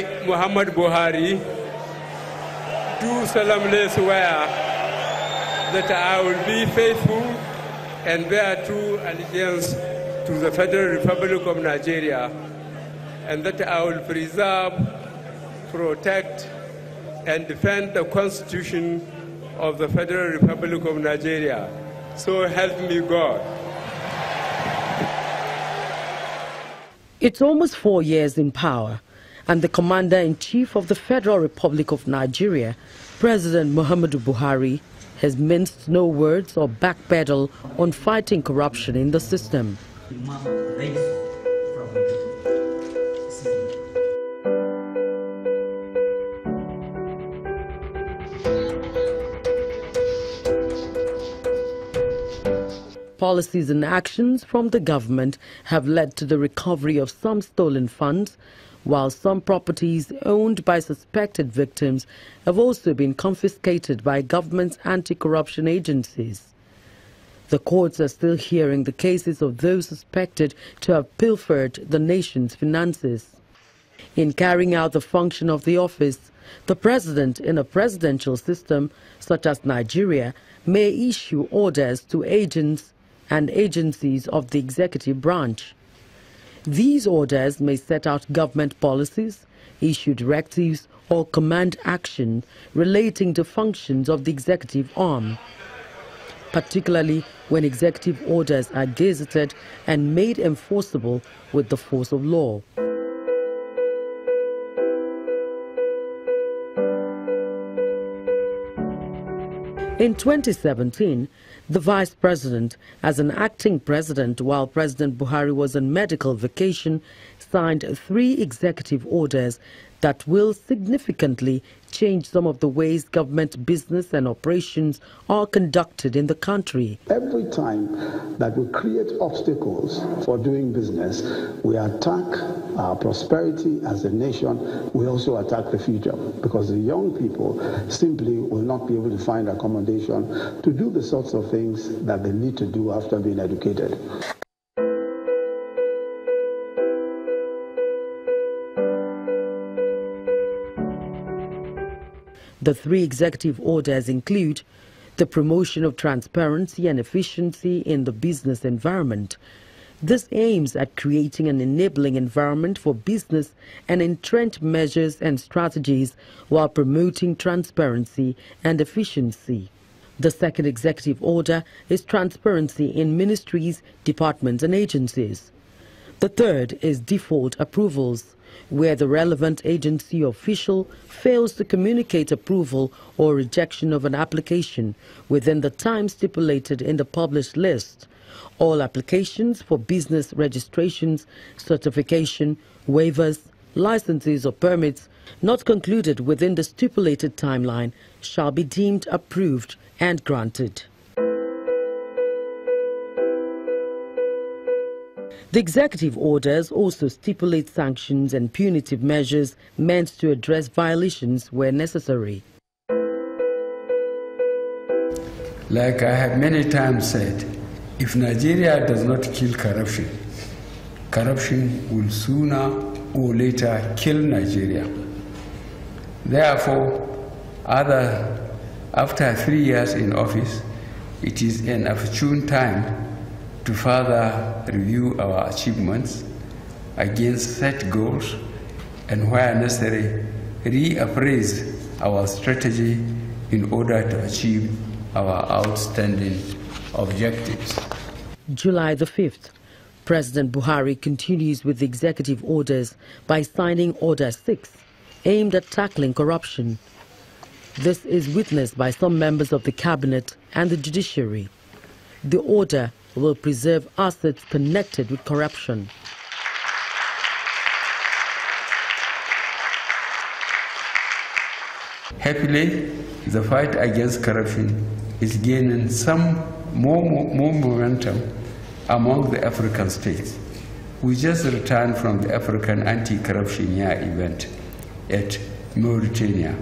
I, Muhammad Buhari, do solemnly swear that I will be faithful and bear true allegiance to the Federal Republic of Nigeria, and that I will preserve, protect, and defend the Constitution of the Federal Republic of Nigeria. So help me God. It's almost 4 years in power, and the Commander-in-Chief of the Federal Republic of Nigeria, President Muhammadu Buhari, has minced no words or backpedal on fighting corruption in the system. Policies and actions from the government have led to the recovery of some stolen funds, while some properties owned by suspected victims have also been confiscated by government's anti-corruption agencies. The courts are still hearing the cases of those suspected to have pilfered the nation's finances. In carrying out the function of the office, the president in a presidential system such as Nigeria may issue orders to agents and agencies of the executive branch. These orders may set out government policies, issue directives, or command action relating to functions of the executive arm, particularly when executive orders are gazetted and made enforceable with the force of law. In 2017, the Vice President, as an acting president while President Buhari was on medical vacation, signed 3 executive orders that will significantly change some of the ways government business and operations are conducted in the country. Every time that we create obstacles for doing business, we attack our prosperity as a nation. We also attack the future, because the young people simply will not be able to find accommodation to do the sorts of things that they need to do after being educated. The 3 executive orders include the promotion of transparency and efficiency in the business environment. This aims at creating an enabling environment for business and entrench measures and strategies while promoting transparency and efficiency. The second executive order is transparency in ministries, departments and agencies. The third is default approvals, where the relevant agency official fails to communicate approval or rejection of an application within the time stipulated in the published list. All applications for business registrations, certification, waivers, licenses or permits not concluded within the stipulated timeline shall be deemed approved and granted. The executive orders also stipulate sanctions and punitive measures meant to address violations where necessary. Like I have many times said, if Nigeria does not kill corruption, corruption will sooner or later kill Nigeria. Therefore, after 3 years in office, it is an opportune time to further review our achievements against set goals and, where necessary, reappraise our strategy in order to achieve our outstanding objectives. July the 5th, President Buhari continues with the executive orders by signing Order 6, aimed at tackling corruption. This is witnessed by some members of the cabinet and the judiciary. The order will preserve assets connected with corruption. Happily, the fight against corruption is gaining some more momentum among the African states. We just returned from the African Anti-Corruption Year event at Mauritania,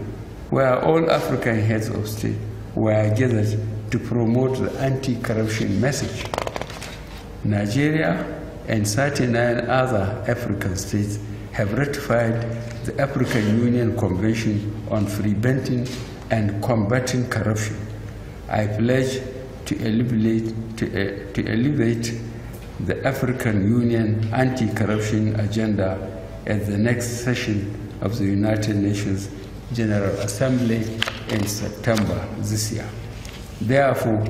where all African heads of state were gathered to promote the anti-corruption message. Nigeria and 39 other African states have ratified the African Union Convention on Preventing and Combating Corruption. I pledge to elevate the African Union anti-corruption agenda at the next session of the United Nations General Assembly in September this year. Therefore,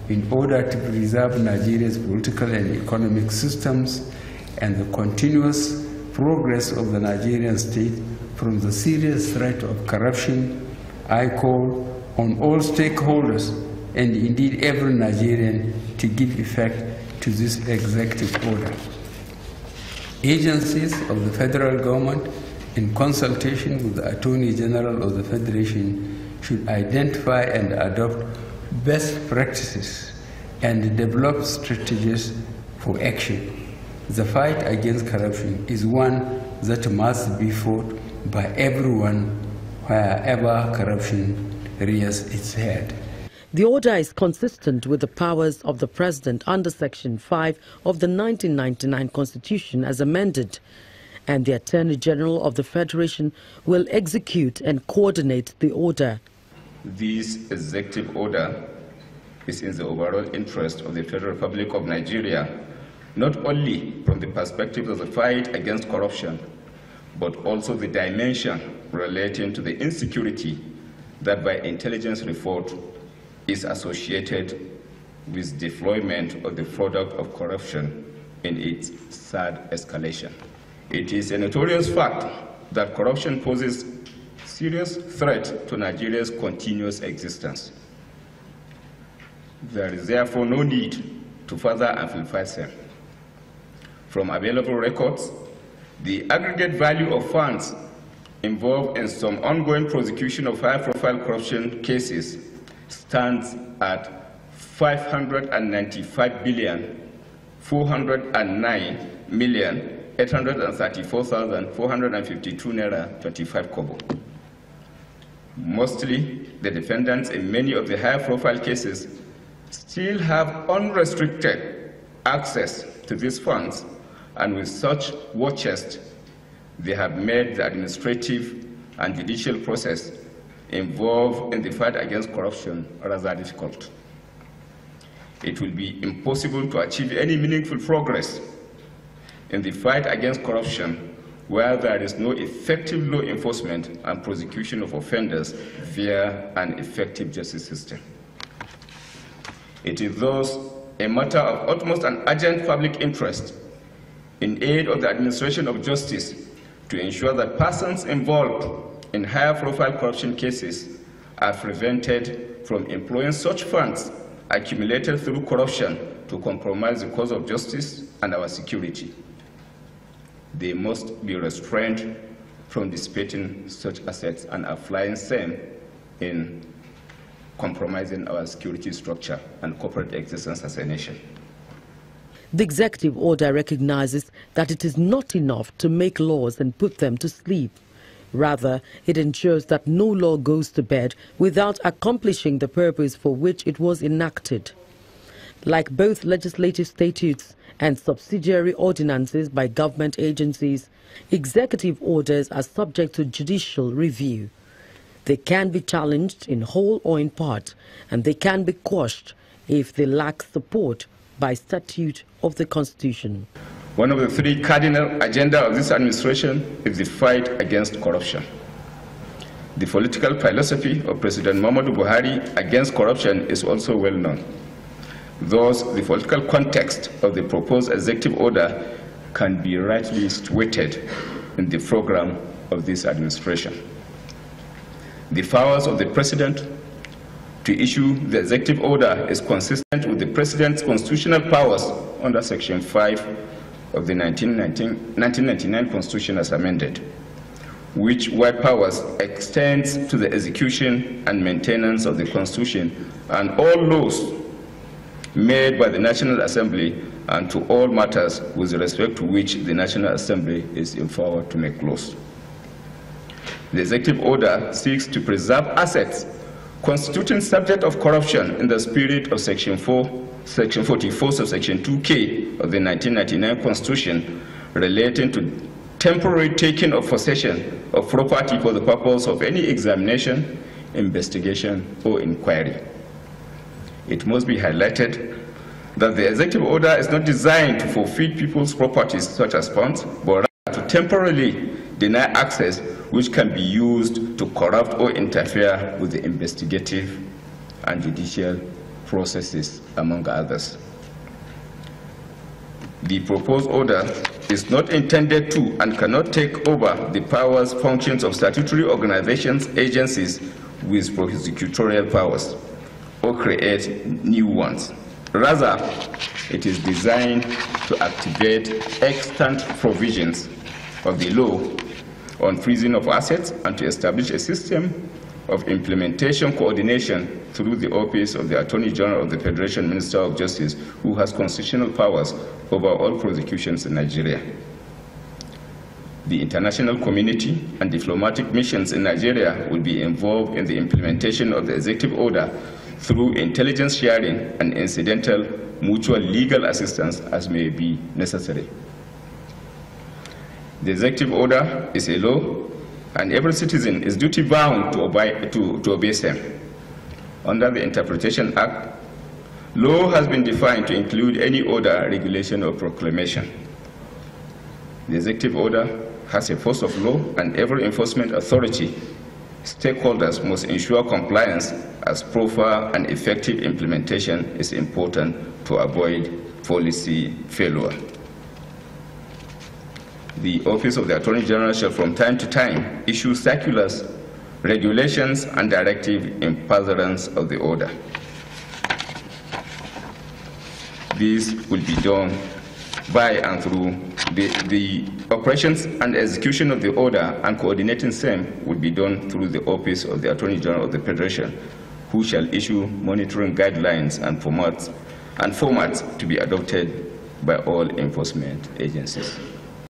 in order to preserve Nigeria's political and economic systems and the continuous progress of the Nigerian state from the serious threat of corruption, I call on all stakeholders and indeed every Nigerian to give effect to this executive order. Agencies of the federal government, in consultation with the Attorney General of the Federation, should identify and adopt best practices and develop strategies for action. The fight against corruption is one that must be fought by everyone wherever corruption rears its head. The order is consistent with the powers of the President under Section 5 of the 1999 Constitution as amended, and the Attorney General of the Federation will execute and coordinate the order. This executive order is in the overall interest of the Federal Republic of Nigeria, not only from the perspective of the fight against corruption, but also the dimension relating to the insecurity that by intelligence report is associated with deployment of the product of corruption in its third escalation. It is a notorious fact that corruption poses serious threat to Nigeria's continuous existence. There is therefore no need to further amplify them. From available records, the aggregate value of funds involved in some ongoing prosecution of high-profile corruption cases stands at 595,409,834,452 naira 25 kobo. Mostly, the defendants in many of the high-profile cases still have unrestricted access to these funds, and with such war chest, they have made the administrative and judicial process involved in the fight against corruption rather difficult. It will be impossible to achieve any meaningful progress in the fight against corruption where there is no effective law enforcement and prosecution of offenders via an effective justice system. It is thus a matter of utmost and urgent public interest in aid of the administration of justice to ensure that persons involved in high-profile corruption cases are prevented from employing such funds accumulated through corruption to compromise the cause of justice and our security. They must be restrained from dissipating such assets and applying them in compromising our security structure and corporate existence as a nation. The executive order recognizes that it is not enough to make laws and put them to sleep. Rather, it ensures that no law goes to bed without accomplishing the purpose for which it was enacted. Like both legislative statutes and subsidiary ordinances by government agencies, executive orders are subject to judicial review. They can be challenged in whole or in part, and they can be quashed if they lack support by statute of the Constitution. One of the three cardinal agenda of this administration is the fight against corruption. The political philosophy of President Muhammadu Buhari against corruption is also well known. Thus, the political context of the proposed executive order can be rightly situated in the program of this administration. The powers of the President to issue the executive order is consistent with the President's constitutional powers under Section 5 of the 1999 Constitution as amended, which wide powers extends to the execution and maintenance of the Constitution and all laws made by the National Assembly and to all matters with respect to which the National Assembly is empowered to make laws. The executive order seeks to preserve assets constituting subject of corruption in the spirit of Section 44 subsection 2K of the 1999 Constitution relating to temporary taking of possession of property for the purpose of any examination, investigation, or inquiry. It must be highlighted that the executive order is not designed to forfeit people's properties such as funds, but rather to temporarily deny access which can be used to corrupt or interfere with the investigative and judicial processes, among others. The proposed order is not intended to and cannot take over the powers, functions of statutory organizations, agencies with prosecutorial powers, or create new ones. Rather, it is designed to activate extant provisions of the law on freezing of assets and to establish a system of implementation coordination through the Office of the Attorney General of the Federation Minister of Justice, who has constitutional powers over all prosecutions in Nigeria. The international community and diplomatic missions in Nigeria will be involved in the implementation of the executive order through intelligence sharing and incidental mutual legal assistance as may be necessary. The executive order is a law, and every citizen is duty-bound to obey them. Under the Interpretation Act, law has been defined to include any order, regulation, or proclamation. The executive order has a force of law, and every enforcement authority, stakeholders must ensure compliance, as proper and effective implementation is important to avoid policy failure. The Office of the Attorney General shall from time to time issue circulars, regulations, and directives in furtherance of the order. This will be done by and through the operations and execution of the order, and coordinating them will be done through the Office of the Attorney General of the Federation, who shall issue monitoring guidelines and formats to be adopted by all enforcement agencies.